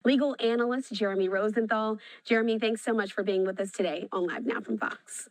legal analyst Jeremy Rosenthal. Jeremy, thanks so much for being with us today on Live Now from Fox.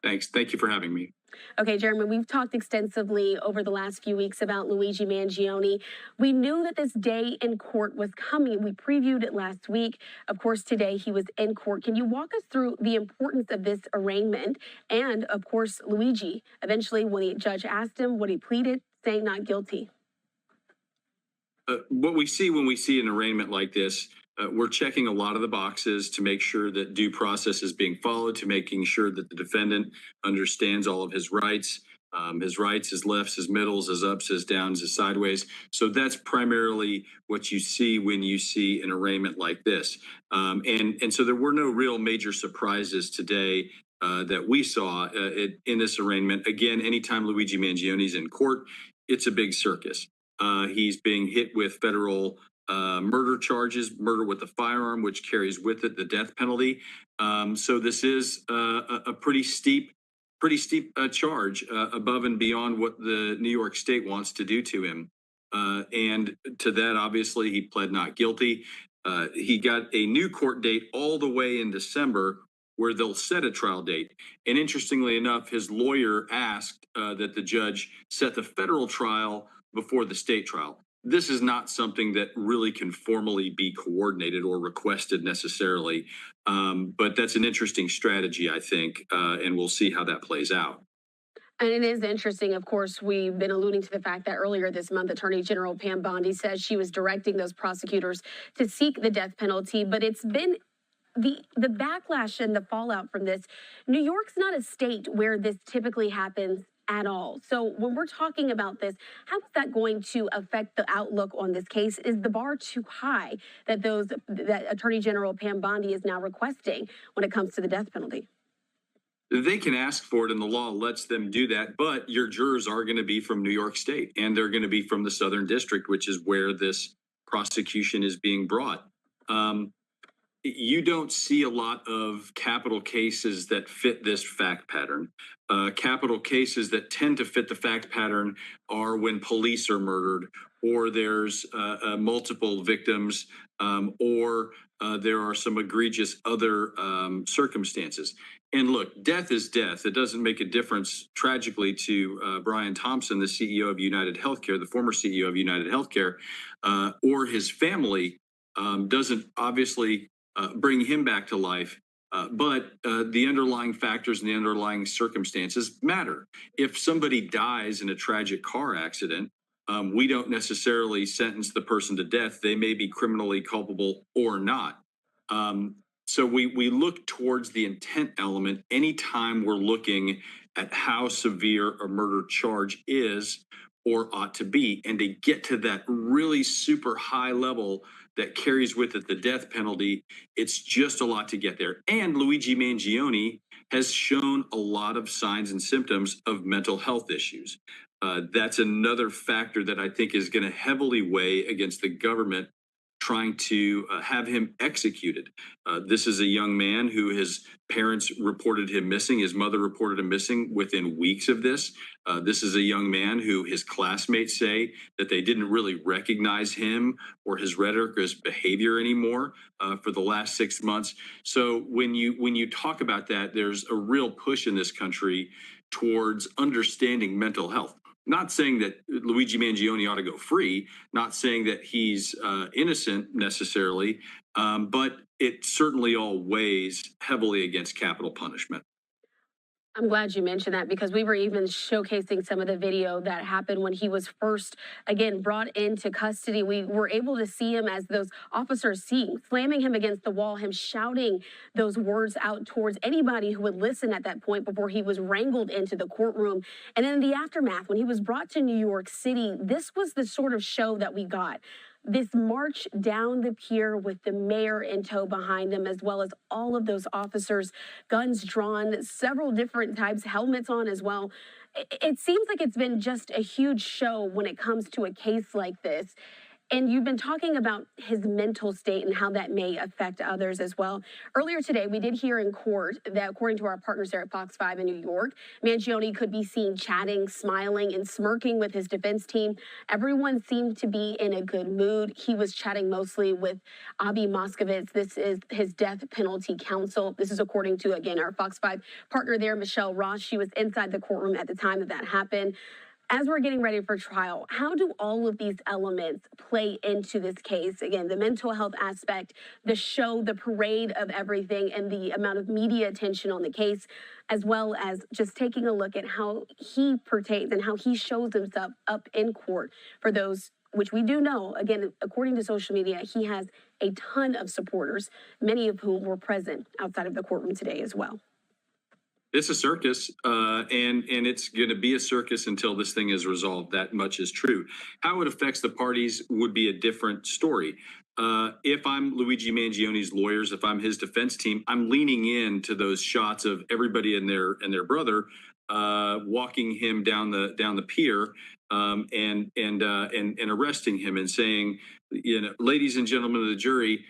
Thanks. Thank you for having me. Okay, Jeremy, we've talked extensively over the last few weeks about Luigi Mangione. We knew that this day in court was coming. We previewed it last week. Of course, today he was in court. Can you walk us through the importance of this arraignment? And, of course, Luigi, eventually when the judge asked him what he pleaded, saying not guilty. What we see when we see an arraignment like this, we're checking a lot of the boxes to make sure that due process is being followed, to making sure that the defendant understands all of his rights, his lefts, his middles, his ups, his downs, his sideways. So that's primarily what you see when you see an arraignment like this. And so there were no real major surprises today that we saw in this arraignment. Again, anytime Luigi Mangione is in court, it's a big circus. He's being hit with federal murder charges, murder with a firearm, which carries with it the death penalty. So this is a pretty steep charge above and beyond what the New York State wants to do to him. And to that, obviously, he pled not guilty. He got a new court date all the way in December where they'll set a trial date. And interestingly enough, his lawyer asked that the judge set the federal trial before the state trial. This is not something that really can formally be coordinated or requested necessarily, but that's an interesting strategy, I think, and we'll see how that plays out. And it is interesting, of course, we've been alluding to the fact that earlier this month, Attorney General Pam Bondi says she was directing those prosecutors to seek the death penalty, but it's been the backlash and the fallout from this. New York's not a state where this typically happens at all. So when we're talking about this, how is that going to affect the outlook on this case? Is the bar too high that Attorney General Pam Bondi is now requesting when it comes to the death penalty? They can ask for it and the law lets them do that, but your jurors are going to be from New York State and they're going to be from the Southern District, which is where this prosecution is being brought. You don't see a lot of capital cases that fit this fact pattern. Capital cases that tend to fit the fact pattern are when police are murdered, or there's multiple victims, or there are some egregious other circumstances. And look, death is death. It doesn't make a difference, tragically, to Brian Thompson, the CEO of United Healthcare, the former CEO of United Healthcare, or his family. Doesn't obviously bring him back to life, but the underlying factors and the underlying circumstances matter. If somebody dies in a tragic car accident, we don't necessarily sentence the person to death. They may be criminally culpable or not. So we look towards the intent element anytime we're looking at how severe a murder charge is or ought to be. And to get to that really super high level that carries with it the death penalty, it's just a lot to get there. And Luigi Mangione has shown a lot of signs and symptoms of mental health issues. That's another factor that I think is going to heavily weigh against the government trying to have him executed. This is a young man who his parents reported him missing. His mother reported him missing within weeks of this. This is a young man who his classmates say that they didn't really recognize him or his rhetoric or his behavior anymore for the last 6 months. So when you talk about that, there's a real push in this country towards understanding mental health. Not saying that Luigi Mangione ought to go free, not saying that he's innocent necessarily, but it certainly all weighs heavily against capital punishment. I'm glad you mentioned that because we were even showcasing some of the video that happened when he was first, again, brought into custody. We were able to see him as those officers slamming him against the wall, him shouting those words out towards anybody who would listen at that point before he was wrangled into the courtroom. And in the aftermath, when he was brought to New York City, this was the sort of show that we got. This march down the pier with the mayor in tow behind him, as well as all of those officers, guns drawn, several different types, helmets on as well. It seems like it's been just a huge show when it comes to a case like this. And you've been talking about his mental state and how that may affect others as well. Earlier today, we did hear in court that, according to our partners there at Fox 5 in New York, Mangione could be seen chatting, smiling, and smirking with his defense team. Everyone seemed to be in a good mood. He was chatting mostly with Abi Moskovitz. This is his death penalty counsel. This is according to, again, our Fox 5 partner there, Michelle Ross. She was inside the courtroom at the time that happened. As we're getting ready for trial, how do all of these elements play into this case? Again, the mental health aspect, the show, the parade of everything, and the amount of media attention on the case, as well as just taking a look at how he pertains and how he shows himself up in court for those, which we do know, again, according to social media, he has a ton of supporters, many of whom were present outside of the courtroom today as well. It's a circus, and it's going to be a circus until this thing is resolved. That much is true. How it affects the parties would be a different story. If I'm Luigi Mangione's lawyers, if I'm his defense team, I'm leaning into those shots of everybody and their brother walking him down the pier and arresting him and saying, you know, ladies and gentlemen of the jury,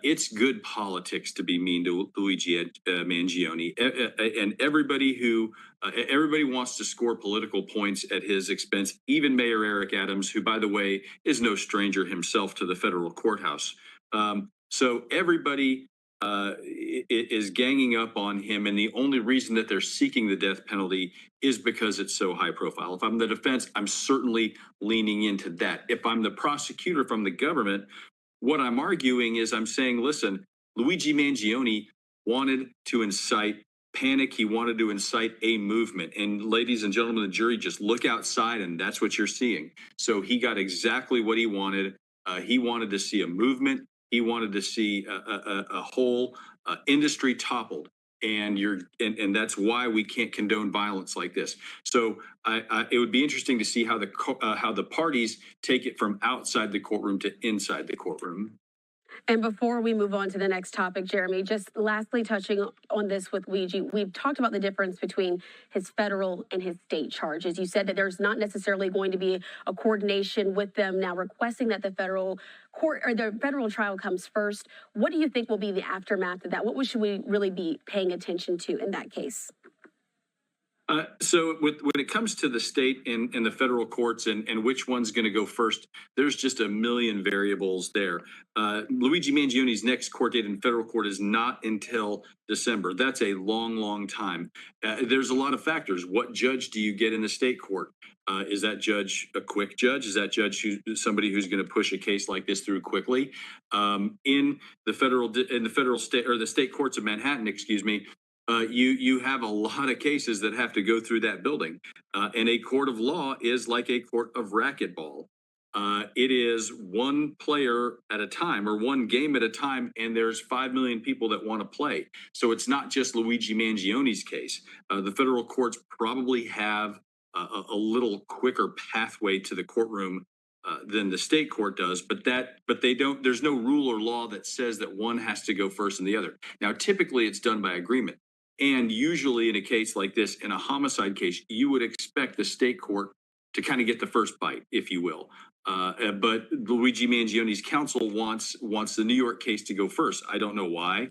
it's good politics to be mean to Luigi Mangione, and everybody wants to score political points at his expense. Even Mayor Eric Adams, who, by the way, is no stranger himself to the federal courthouse. So everybody is ganging up on him, and the only reason that they're seeking the death penalty is because it's so high profile. If I'm the defense, I'm certainly leaning into that. If I'm the prosecutor from the government, what I'm arguing is I'm saying, listen, Luigi Mangione wanted to incite panic. He wanted to incite a movement. And ladies and gentlemen of the jury, just look outside and that's what you're seeing. So he got exactly what he wanted. He wanted to see a movement. He wanted to see a whole industry toppled. And that's why we can't condone violence like this. So it would be interesting to see how the parties take it from outside the courtroom to inside the courtroom. And before we move on to the next topic, Jeremy, just lastly touching on this with Luigi, we've talked about the difference between his federal and his state charges. You said that there's not necessarily going to be a coordination with them now requesting that the federal court or the federal trial comes first. What do you think will be the aftermath of that? What should we really be paying attention to in that case? So when it comes to the state and the federal courts and which one's going to go first, there's just a million variables there. Luigi Mangione's next court date in federal court is not until December. That's a long, long time. There's a lot of factors. What judge do you get in the state court? Is that judge a quick judge? Is that judge somebody who's going to push a case like this through quickly? In the federal state or the state courts of Manhattan, excuse me, you have a lot of cases that have to go through that building. And a court of law is like a court of racquetball. It is one player at a time or one game at a time, and there's 5 million people that want to play. So it's not just Luigi Mangione's case. The federal courts probably have a little quicker pathway to the courtroom than the state court does, but they don't. There's no rule or law that says that one has to go first and the other. Now, typically, it's done by agreement. And usually in a case like this, in a homicide case, you would expect the state court to kind of get the first bite, if you will. But Luigi Mangione's counsel wants the New York case to go first. I don't know why.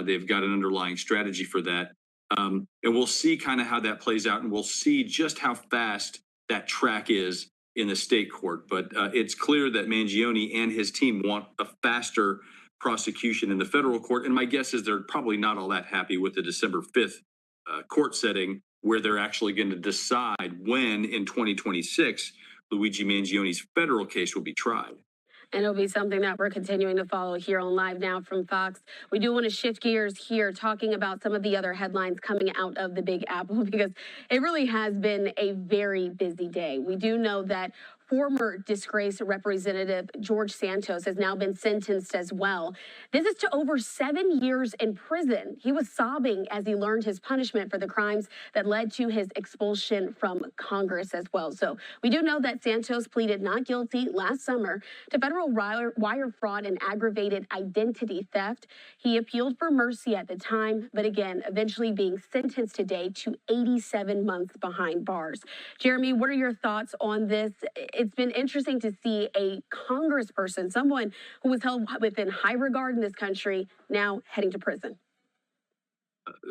They've got an underlying strategy for that. And we'll see kind of how that plays out, and we'll see just how fast that track is in the state court. But it's clear that Mangione and his team want a faster prosecution in the federal court. And my guess is they're probably not all that happy with the December 5th court setting, where they're actually going to decide when in 2026 Luigi Mangione's federal case will be tried. And it'll be something that we're continuing to follow here on Live Now from Fox. We do want to shift gears here, talking about some of the other headlines coming out of the Big Apple, because it really has been a very busy day. We do know that former disgraced Representative George Santos has now been sentenced as well. This is to over 7 years in prison. He was sobbing as he learned his punishment for the crimes that led to his expulsion from Congress as well. So we do know that Santos pleaded not guilty last summer to federal wire fraud and aggravated identity theft. He appealed for mercy at the time, but again, eventually being sentenced today to 87 months behind bars. Jeremy, what are your thoughts on this? it's been interesting to see a congressperson, someone who was held within high regard in this country, now heading to prison.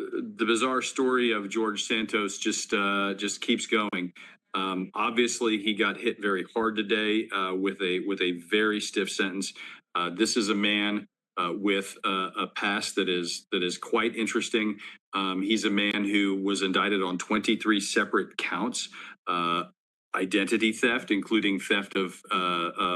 The bizarre story of George Santos just keeps going. Obviously, he got hit very hard today with a very stiff sentence. This is a man with a past that is quite interesting. He's a man who was indicted on 23 separate counts. Identity theft, including theft of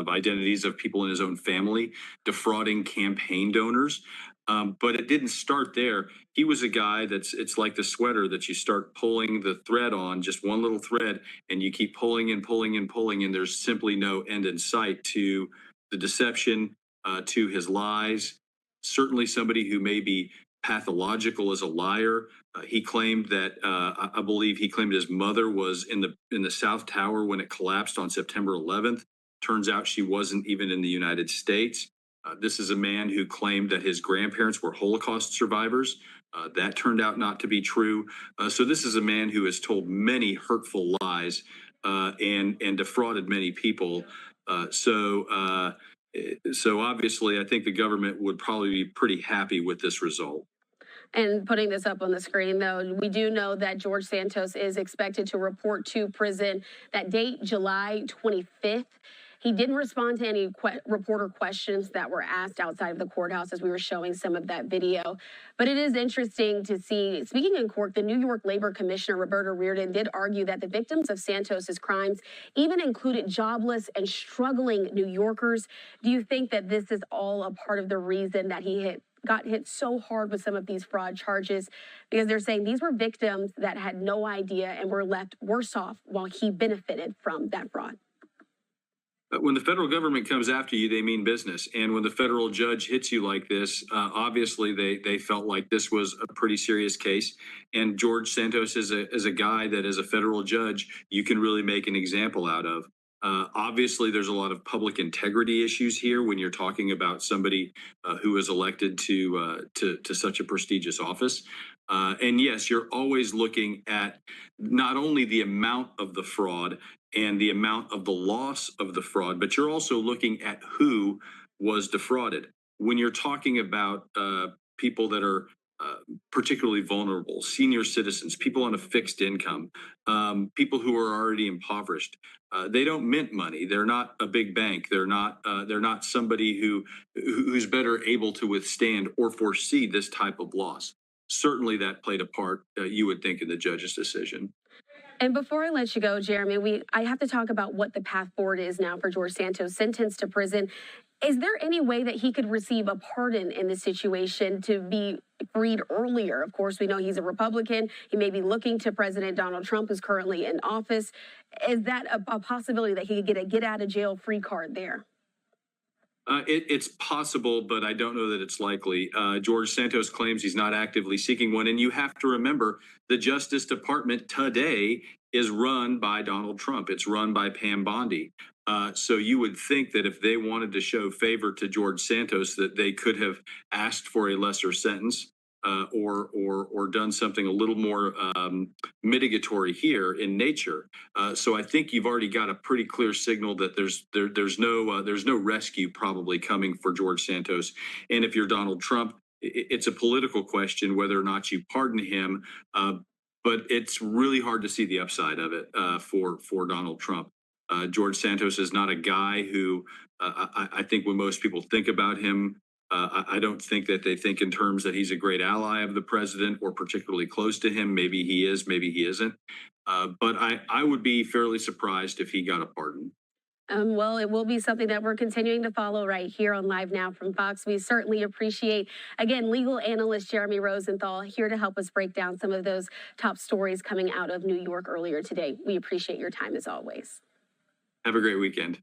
identities of people in his own family, defrauding campaign donors. But it didn't start there. He was a guy it's like the sweater that you start pulling the thread on, just one little thread, and you keep pulling and pulling and pulling, and there's simply no end in sight to the deception, to his lies. Certainly somebody who may be pathological as a liar. He claimed that I believe he claimed his mother was in the South Tower when it collapsed on September 11th. Turns out she wasn't even in the United States. This is a man who claimed that his grandparents were Holocaust survivors. That turned out not to be true. So this is a man who has told many hurtful lies and defrauded many people. So obviously, I think the government would probably be pretty happy with this result. And putting this up on the screen, though, we do know that George Santos is expected to report to prison. That date, July 25th. He didn't respond to any reporter questions that were asked outside of the courthouse as we were showing some of that video. But it is interesting to see, speaking in court, the New York Labor Commissioner, Roberta Reardon, did argue that the victims of Santos's crimes even included jobless and struggling New Yorkers. Do you think that this is all a part of the reason that he got hit so hard with some of these fraud charges? Because they're saying these were victims that had no idea and were left worse off while he benefited from that fraud. When the federal government comes after you, they mean business. And when the federal judge hits you like this, obviously they felt like this was a pretty serious case. And George Santos is a guy that, as a federal judge, you can really make an example out of. Obviously, there's a lot of public integrity issues here when you're talking about somebody who is elected to such a prestigious office. And yes, you're always looking at not only the amount of the fraud and the amount of the loss of the fraud, but you're also looking at who was defrauded. When you're talking about people that are particularly vulnerable, senior citizens, people on a fixed income, people who are already impoverished. They don't mint money. They're not a big bank. They're not somebody who's better able to withstand or foresee this type of loss. Certainly, that played a part. You would think in the judge's decision. And before I let you go, Jeremy, I have to talk about what the path forward is now for George Santos, sentenced to prison. Is there any way that he could receive a pardon in this situation to be freed earlier? Of course, we know he's a Republican. He may be looking to President Donald Trump, who's currently in office. Is that a possibility that he could get a get out of jail free card there? It's possible, but I don't know that it's likely. George Santos claims he's not actively seeking one. And you have to remember the Justice Department today is run by Donald Trump. It's run by Pam Bondi. So you would think that if they wanted to show favor to George Santos, that they could have asked for a lesser sentence or done something a little more mitigatory here in nature. So I think you've already got a pretty clear signal that there's no rescue probably coming for George Santos. And if you're Donald Trump, it's a political question whether or not you pardon him. But it's really hard to see the upside of it for Donald Trump. George Santos is not a guy who I think when most people think about him, I don't think that they think in terms that he's a great ally of the president or particularly close to him. Maybe he is, maybe he isn't. But I would be fairly surprised if he got a pardon. Well, it will be something that we're continuing to follow right here on Live Now from Fox. We certainly appreciate, again, legal analyst Jeremy Rosenthal here to help us break down some of those top stories coming out of New York earlier today. We appreciate your time as always. Have a great weekend.